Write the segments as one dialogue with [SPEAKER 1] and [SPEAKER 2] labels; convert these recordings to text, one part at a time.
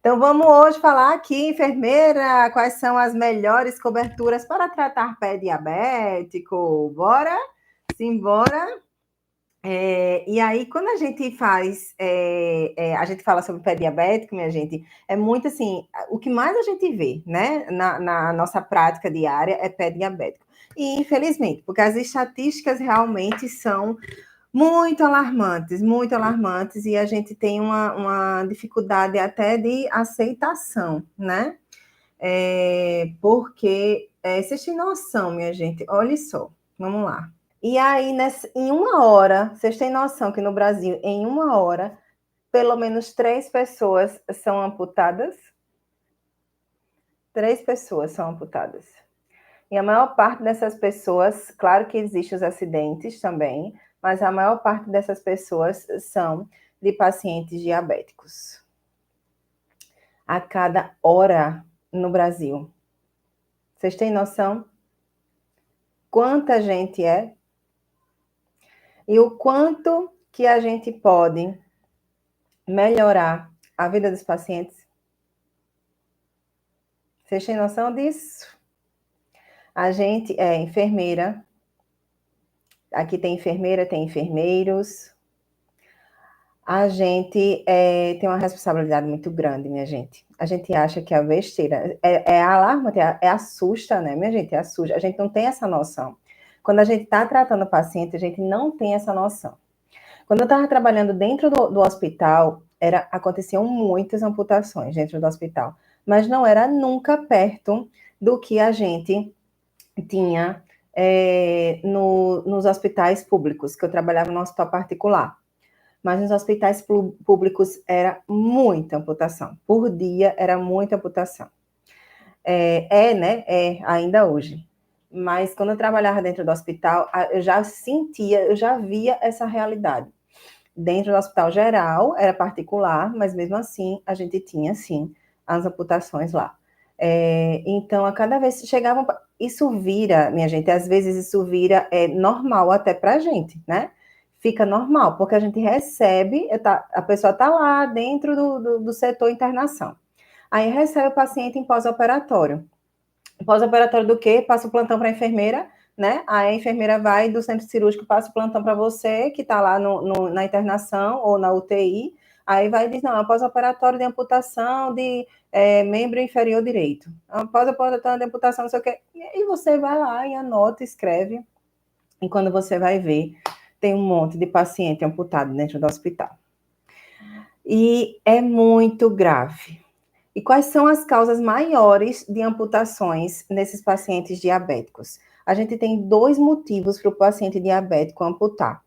[SPEAKER 1] Então, vamos hoje falar aqui, enfermeira, quais são as melhores coberturas para tratar pé diabético. Bora? Simbora? E aí, quando a gente faz, a gente fala sobre pé diabético, minha gente, é muito assim, o que mais a gente vê, né, na nossa prática diária é pé diabético. E, infelizmente, porque as estatísticas realmente são muito alarmantes, e a gente tem uma dificuldade até de aceitação, né? Porque vocês têm noção, minha gente, olha só, vamos lá. E aí, em uma hora, vocês têm noção que no Brasil, em uma hora, pelo menos 3 pessoas são amputadas? 3 pessoas são amputadas. E a maior parte dessas pessoas, claro que existem os acidentes também, mas a maior parte dessas pessoas são de pacientes diabéticos. A cada hora no Brasil. Vocês têm noção? Quanta gente é? E o quanto que a gente pode melhorar a vida dos pacientes? Vocês têm noção disso? A gente é enfermeira. Aqui tem enfermeira, tem enfermeiros. A gente tem uma responsabilidade muito grande, minha gente. A gente acha que é besteira. É alarmante, assusta, né, minha gente? Assusta. A gente não tem essa noção. Quando a gente está tratando o paciente, a gente não tem essa noção. Quando eu estava trabalhando dentro do hospital, aconteciam muitas amputações dentro do hospital, mas não era nunca perto do que a gente tinha nos hospitais públicos, que eu trabalhava no hospital particular. Mas nos hospitais públicos era muita amputação. Por dia era muita amputação. Né? Ainda hoje. Mas quando eu trabalhava dentro do hospital, eu já via essa realidade. Dentro do hospital geral, era particular, mas mesmo assim, a gente tinha, sim, as amputações lá. Então, a cada vez que chegavam... Isso vira, minha gente, às vezes isso vira normal até pra gente, né? Fica normal, porque a gente recebe, a pessoa está lá dentro do setor internação. Aí recebe o paciente em pós-operatório. Pós-operatório do quê? Passa o plantão para a enfermeira, né? Aí a enfermeira vai do centro cirúrgico, passa o plantão para você, que está lá na internação ou na UTI. Aí vai e diz, não, é pós-operatório de amputação de membro inferior direito. Pós-operatório de amputação, não sei o quê. E você vai lá e anota, escreve. E quando você vai ver, tem um monte de paciente amputado dentro do hospital. E é muito grave. E quais são as causas maiores de amputações nesses pacientes diabéticos? A gente tem 2 motivos para o paciente diabético amputar.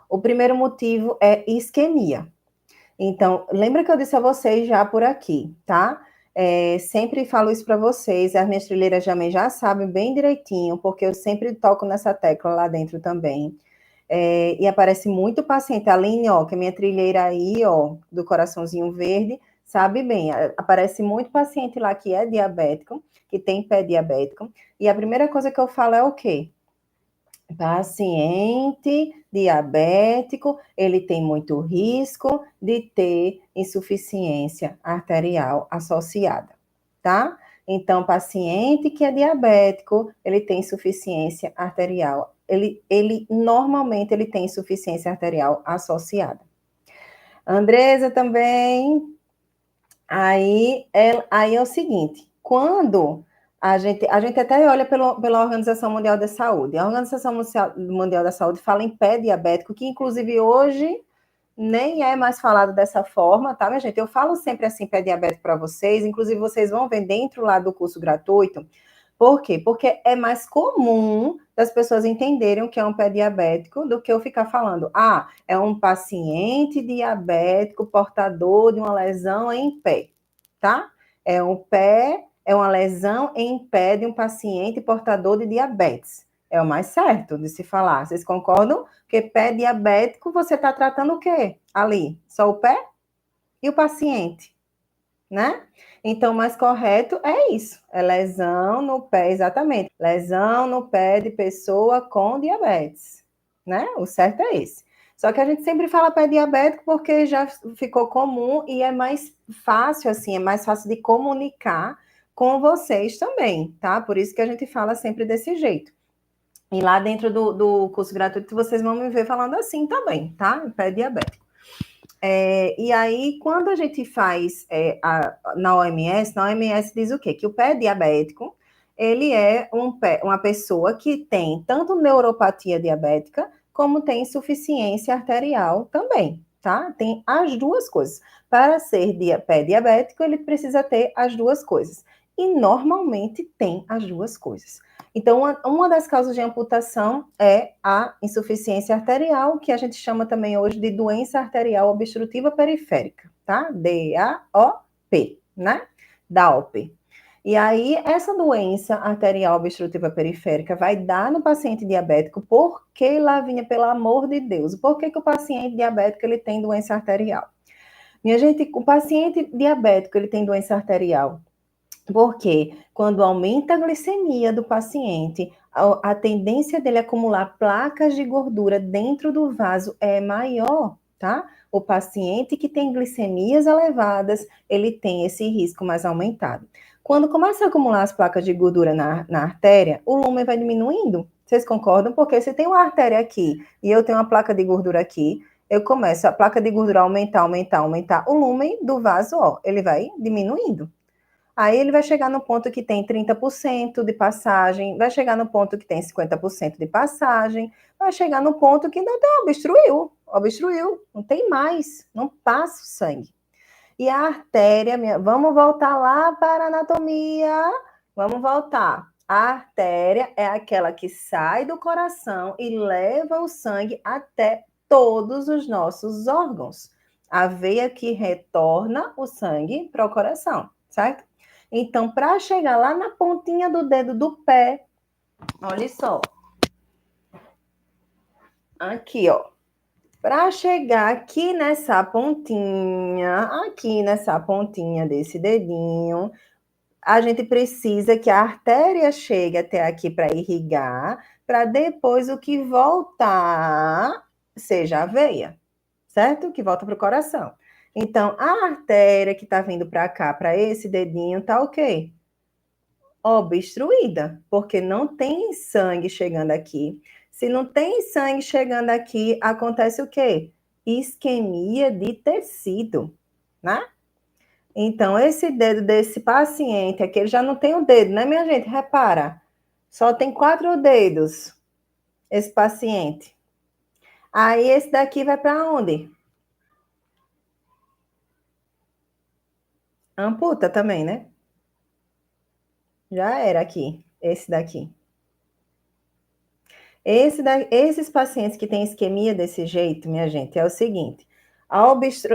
[SPEAKER 1] O primeiro motivo é isquemia. Então, lembra que eu disse a vocês já por aqui, tá? Sempre falo isso para vocês, as minhas trilheiras também já sabem bem direitinho, porque eu sempre toco nessa tecla lá dentro também. E aparece muito paciente, a Aline, ó, que é minha trilheira aí, ó, do coraçãozinho verde, sabe bem, aparece muito paciente lá que é diabético, que tem pé diabético, e a primeira coisa que eu falo é o quê? Paciente diabético, ele tem muito risco de ter insuficiência arterial associada, tá? Então, paciente que é diabético, ele tem insuficiência arterial. Normalmente, ele tem insuficiência arterial associada. Andresa também. Aí é o seguinte, quando a gente até olha pela Organização Mundial da Saúde. A Organização Mundial da Saúde fala em pé diabético, que inclusive hoje nem é mais falado dessa forma, tá, minha gente? Eu falo sempre assim, pé diabético para vocês, inclusive vocês vão ver dentro lá do curso gratuito. Por quê? Porque é mais comum das pessoas entenderem o que é um pé diabético do que eu ficar falando, é um paciente diabético portador de uma lesão em pé, tá? É uma lesão em pé de um paciente portador de diabetes. É o mais certo de se falar. Vocês concordam? Porque pé diabético, você está tratando o quê? Ali, só o pé e o paciente, né? Então, o mais correto é isso, é lesão no pé, exatamente, lesão no pé de pessoa com diabetes, né? O certo é esse. Só que a gente sempre fala pé diabético porque já ficou comum e é mais fácil, assim, é mais fácil de comunicar com vocês também, tá? Por isso que a gente fala sempre desse jeito. E lá dentro do curso gratuito vocês vão me ver falando assim também, tá? Pé diabético. E aí, quando a gente faz na OMS diz o quê? Que o pé diabético, ele é uma pessoa que tem tanto neuropatia diabética, como tem insuficiência arterial também, tá? Tem as duas coisas. Para ser pé diabético, ele precisa ter as duas coisas. E normalmente tem as duas coisas. Então, uma das causas de amputação é a insuficiência arterial, que a gente chama também hoje de doença arterial obstrutiva periférica, tá? DAOP, né? DAOP. E aí, essa doença arterial obstrutiva periférica vai dar no paciente diabético, porque, Lavínia, pelo amor de Deus, por que o paciente diabético ele tem doença arterial? Minha gente, o paciente diabético ele tem doença arterial porque quando aumenta a glicemia do paciente, a tendência dele acumular placas de gordura dentro do vaso é maior, tá? O paciente que tem glicemias elevadas, ele tem esse risco mais aumentado. Quando começa a acumular as placas de gordura na artéria, o lumen vai diminuindo. Vocês concordam? Porque se tem uma artéria aqui e eu tenho uma placa de gordura aqui, eu começo a placa de gordura aumentar, o lumen do vaso, ó, ele vai diminuindo. Aí ele vai chegar no ponto que tem 30% de passagem, vai chegar no ponto que tem 50% de passagem, vai chegar no ponto que não tem, obstruiu, não tem mais, não passa o sangue. E a artéria, vamos voltar lá para a anatomia, vamos voltar. A artéria é aquela que sai do coração e leva o sangue até todos os nossos órgãos. A veia que retorna o sangue para o coração, certo? Então, para chegar lá na pontinha do dedo do pé, olha só. Aqui, ó. Para chegar aqui nessa pontinha desse dedinho, a gente precisa que a artéria chegue até aqui para irrigar, para depois o que voltar seja a veia, certo? Que volta para o coração. Então, a artéria que está vindo para cá, para esse dedinho, tá ok? Obstruída, porque não tem sangue chegando aqui. Se não tem sangue chegando aqui, acontece o quê? Isquemia de tecido, né? Então, esse dedo desse paciente aqui, ele já não tem o dedo, né, minha gente? Repara, só tem 4 dedos, esse paciente. Aí, esse daqui vai para onde? Amputa também, né? Já era aqui, esse daqui. Esses pacientes que têm isquemia desse jeito, minha gente, é o seguinte: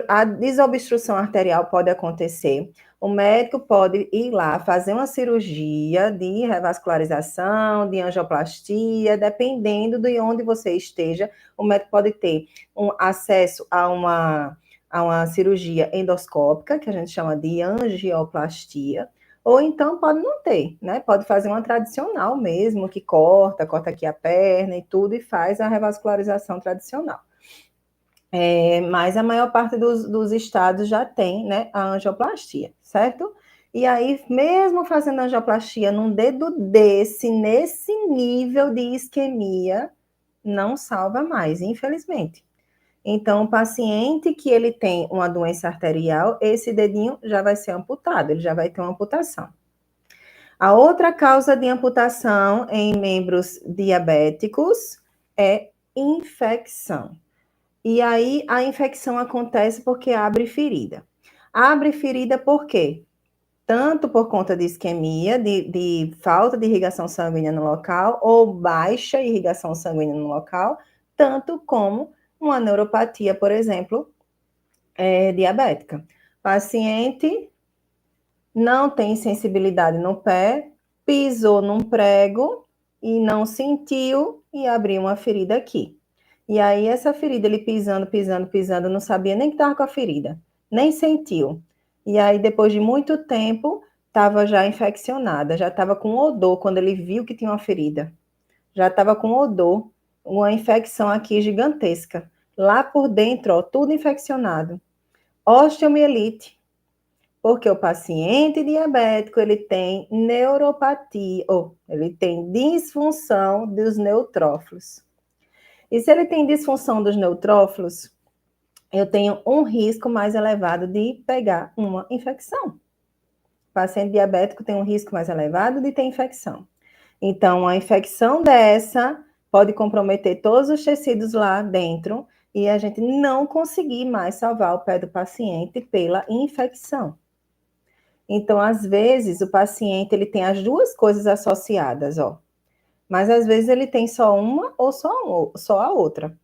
[SPEAKER 1] a desobstrução arterial pode acontecer, o médico pode ir lá fazer uma cirurgia de revascularização, de angioplastia, dependendo de onde você esteja, o médico pode ter acesso a uma cirurgia endoscópica, que a gente chama de angioplastia, ou então pode não ter, né? Pode fazer uma tradicional mesmo, que corta aqui a perna e tudo, e faz a revascularização tradicional. Mas a maior parte dos estados já tem, né, a angioplastia, certo? E aí, mesmo fazendo angioplastia num dedo desse, nesse nível de isquemia, não salva mais, infelizmente. Então, o paciente que ele tem uma doença arterial, esse dedinho já vai ser amputado, ele já vai ter uma amputação. A outra causa de amputação em membros diabéticos é infecção. E aí, a infecção acontece porque abre ferida. Abre ferida por quê? Tanto por conta de isquemia, de falta de irrigação sanguínea no local, ou baixa irrigação sanguínea no local, tanto como uma neuropatia, por exemplo, diabética. Paciente não tem sensibilidade no pé, pisou num prego e não sentiu e abriu uma ferida aqui. E aí essa ferida, ele pisando, não sabia nem que estava com a ferida, nem sentiu. E aí depois de muito tempo, estava já infeccionada, já estava com odor quando ele viu que tinha uma ferida. Já estava com odor, uma infecção aqui gigantesca. Lá por dentro, ó, tudo infeccionado. Osteomielite, porque o paciente diabético, ele tem neuropatia, ou ele tem disfunção dos neutrófilos. E se ele tem disfunção dos neutrófilos, eu tenho um risco mais elevado de pegar uma infecção. O paciente diabético tem um risco mais elevado de ter infecção. Então, a infecção dessa pode comprometer todos os tecidos lá dentro e a gente não conseguir mais salvar o pé do paciente pela infecção. Então, às vezes, o paciente ele tem as duas coisas associadas, ó. Mas às vezes ele tem só uma ou só a outra.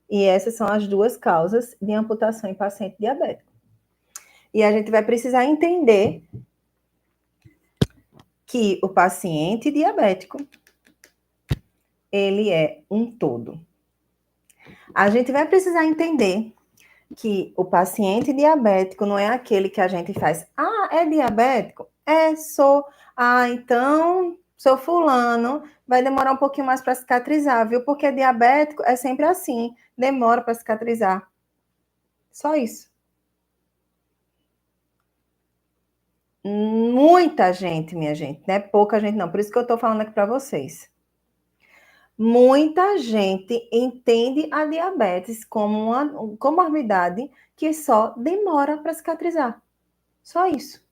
[SPEAKER 1] E essas são as duas causas de amputação em paciente diabético. E a gente vai precisar entender que o paciente diabético, ele é um todo. A gente vai precisar entender que o paciente diabético não é aquele que a gente faz, é diabético? Sou. Então, sou fulano, vai demorar um pouquinho mais para cicatrizar, viu? Porque diabético é sempre assim, demora para cicatrizar. Só isso. Muita gente, minha gente, não é pouca gente não, por isso que eu estou falando aqui para vocês. Muita gente entende a diabetes como uma comorbidade que só demora para cicatrizar. Só isso.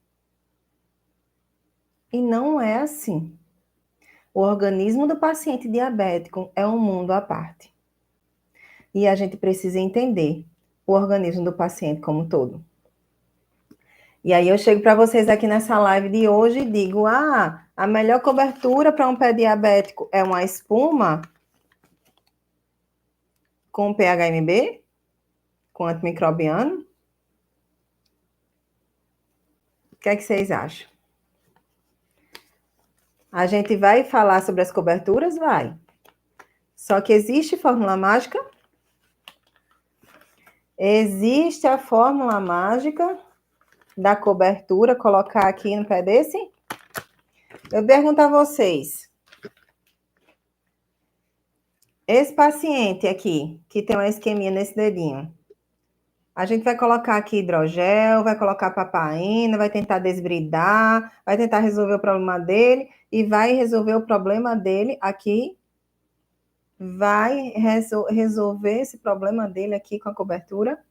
[SPEAKER 1] E não é assim. O organismo do paciente diabético é um mundo à parte. E a gente precisa entender o organismo do paciente como um todo. E aí eu chego para vocês aqui nessa live de hoje e digo, a melhor cobertura para um pé diabético é uma espuma com PHMB, com antimicrobiano. O que é que vocês acham? A gente vai falar sobre as coberturas? Vai. Só que existe fórmula mágica? Existe a fórmula mágica da cobertura, colocar aqui no pé desse? Eu pergunto a vocês. Esse paciente aqui, que tem uma isquemia nesse dedinho, a gente vai colocar aqui hidrogel, vai colocar papaina, vai tentar desbridar, vai tentar resolver o problema dele e vai resolver o problema dele aqui. Vai resolver esse problema dele aqui com a cobertura?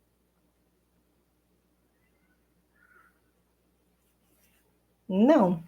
[SPEAKER 1] Não.